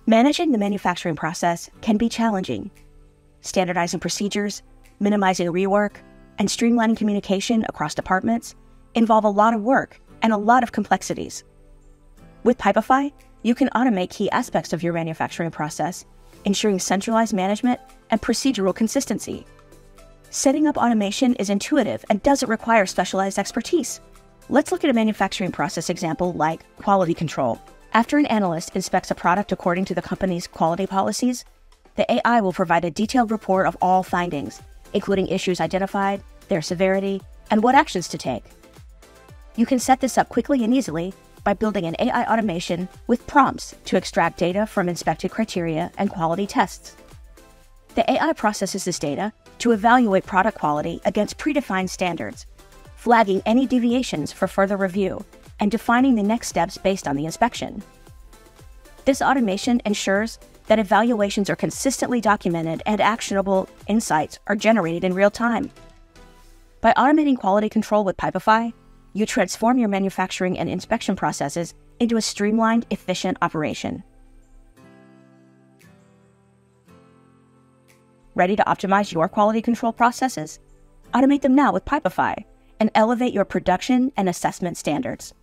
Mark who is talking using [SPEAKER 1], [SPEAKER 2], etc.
[SPEAKER 1] Managing the manufacturing process can be challenging. Standardizing procedures, minimizing rework, and streamlining communication across departments involve a lot of work and a lot of complexities. With Pipefy, you can automate key aspects of your manufacturing process, ensuring centralized management and procedural consistency. Setting up automation is intuitive and doesn't require specialized expertise. Let's look at a manufacturing process example like quality control. After an analyst inspects a product according to the company's quality policies, the AI will provide a detailed report of all findings, including issues identified, their severity, and what actions to take. You can set this up quickly and easily by building an AI automation with prompts to extract data from inspected criteria and quality tests. The AI processes this data to evaluate product quality against predefined standards, flagging any deviations for further review, and defining the next steps based on the inspection. This automation ensures that evaluations are consistently documented and actionable insights are generated in real time. By automating quality control with Pipefy, you transform your manufacturing and inspection processes into a streamlined, efficient operation. Ready to optimize your quality control processes? Automate them now with Pipefy and elevate your production and assessment standards.